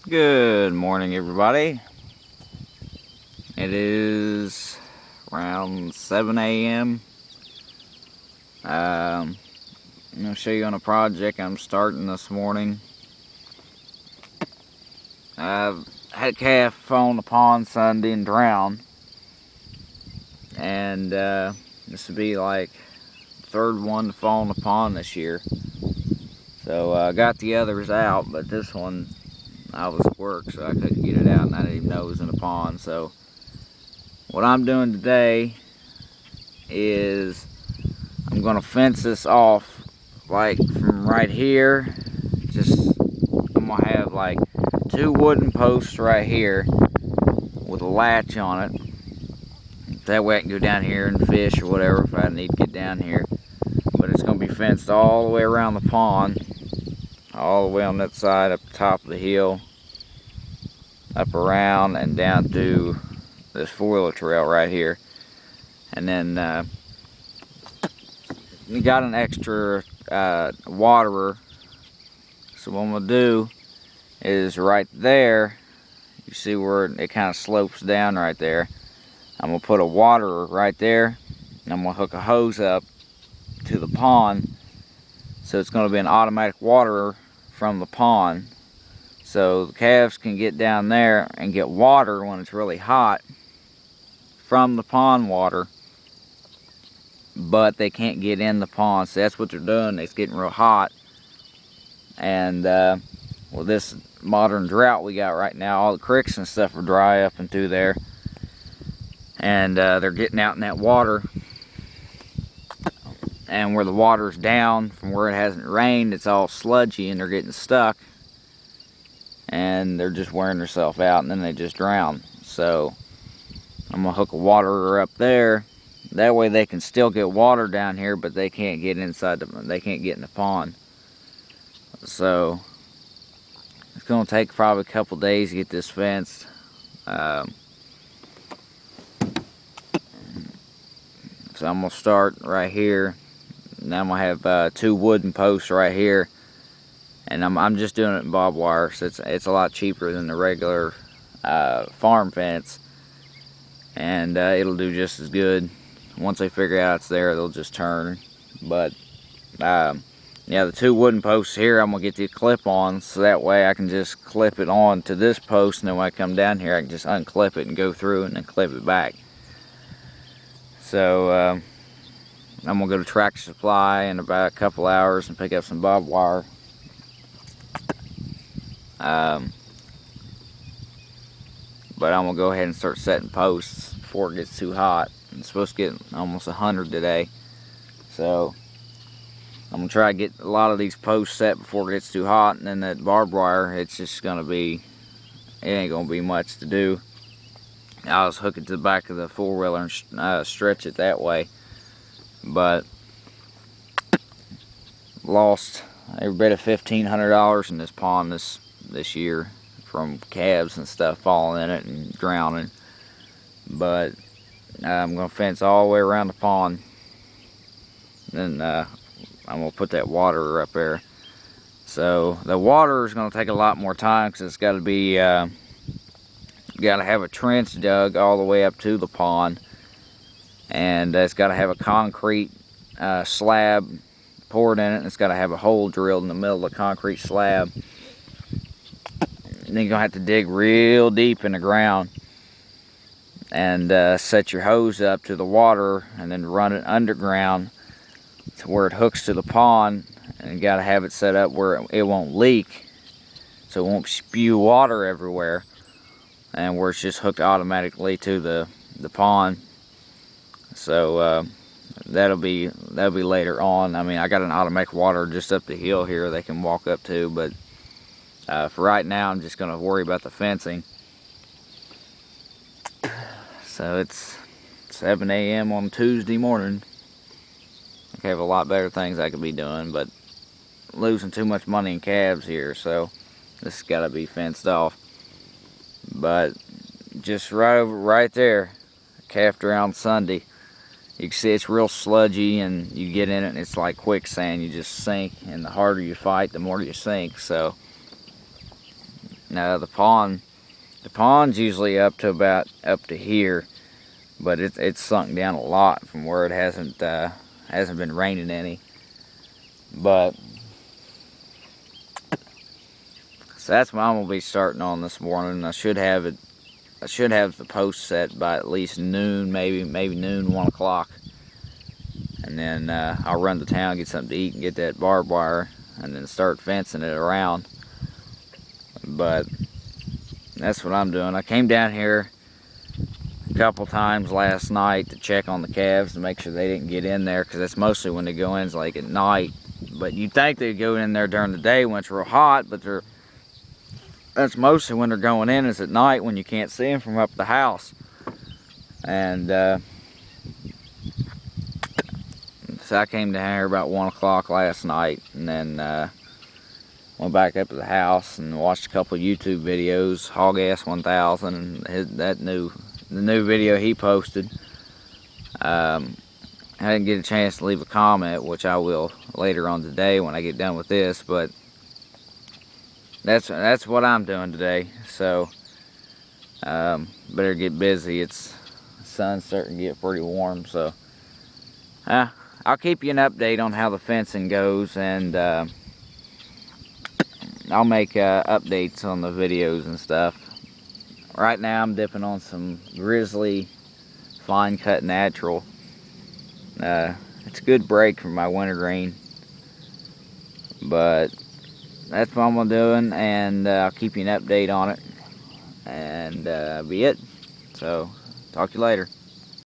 Good morning, everybody. It is around 7 a.m. I'm going to show you on a project I'm starting this morning. I've had a calf fall in the pond Sunday and drown. And this would be like the third one to fall in the pond this year. So I got the others out, but this one I was at work, so I couldn't get it out, and I didn't even know it was in the pond. So what I'm doing today is I'm gonna fence this off, like from right here. I'm gonna have like 2 wooden posts right here with a latch on it. That way I can go down here and fish or whatever if I need to get down here. But it's gonna be fenced all the way around the pond, all the way on that side, up the top of the hill, up around and down to this 4-wheeler trail right here. And then we got an extra waterer. So what I'm gonna do is right there, you see where it kind of slopes down right there. I'm gonna put a waterer right there, and I'm gonna hook a hose up to the pond. So it's gonna be an automatic waterer from the pond. So the calves can get down there and get water when it's really hot from the pond water, but they can't get in the pond. So that's what they're doing. It's getting real hot. And well, this modern drought we got right now, all the creeks and stuff are dry up and through there. And they're getting out in that water. And where the water's down from where it hasn't rained, it's all sludgy and they're getting stuck. And they're just wearing themselves out, and then they just drown. So I'm gonna hook a waterer up there. That way they can still get water down here, but they can't get inside they can't get in the pond. So it's gonna take probably a couple days to get this fenced. So I'm gonna start right here. Now I'm gonna have 2 wooden posts right here. And I'm just doing it in barbed wire, so it's a lot cheaper than the regular farm fence, and it'll do just as good. Once they figure out it's there, they'll just turn. But yeah, the 2 wooden posts here, I'm gonna get the clip-ons, so that way I can just clip it on to this post, and then when I come down here, I can just unclip it and go through and then clip it back. So I'm gonna go to Tractor Supply in about a couple hours and pick up some barbed wire. But I'm gonna go ahead and start setting posts before it gets too hot. It's supposed to get almost 100 today, so I'm gonna try to get a lot of these posts set before it gets too hot. And then that barbed wire, it's just gonna be, it ain't gonna be much to do. I'll just hook it to the back of the 4-wheeler and stretch it that way. But lost every bit of $1,500 in this pond this year from calves and stuff falling in it and drowning. But I'm gonna fence all the way around the pond. Then I'm gonna put that water up there. So the water is gonna take a lot more time because it's got to be you got to have a trench dug all the way up to the pond, and it's got to have a concrete slab poured in it, and it's got to have a hole drilled in the middle of the concrete slab. And then you're gonna have to dig real deep in the ground and set your hose up to the water, and then run it underground to where it hooks to the pond. And you got to have it set up where it won't leak, so it won't spew water everywhere, and where it's just hooked automatically to the pond. So that'll be later on. I mean, I got an automatic water just up the hill here they can walk up to, but for right now I'm just gonna worry about the fencing. So it's 7 a.m. on Tuesday morning. I have a lot better things I could be doing, but losing too much money in calves here, so this has got to be fenced off. But just right there, calf drowned Sunday. You can see it's real sludgy, and you get in it and it's like quicksand. You just sink, and the harder you fight, the more you sink. So No, the pond's usually up to here, but it's sunk down a lot from where it hasn't been raining any. But so that's what I'm gonna be starting on this morning. I should have the post set by at least noon, maybe noon, 1 o'clock, and then I'll run to town, get something to eat, and get that barbed wire, and then start fencing it around. But that's what I'm doing. I came down here a couple times last night to check on the calves to make sure they didn't get in there, because that's mostly when they go in, is like at night. But you'd think they'd go in there during the day when it's real hot, but that's mostly when they're going in, is at night when you can't see them from up the house. And so I came down here about 1 o'clock last night, and then went back up to the house and watched a couple of YouTube videos, Hog Ass 1000, and the new video he posted. I didn't get a chance to leave a comment, which I will later on today when I get done with this, but that's what I'm doing today. So better get busy. The sun's starting to get pretty warm, so I'll keep you an update on how the fencing goes, and I'll make updates on the videos and stuff. Right now I'm dipping on some Grizzly Fine Cut Natural. It's a good break from my wintergreen, but that's what I'm doing, and I'll keep you an update on it, and be it. So talk to you later.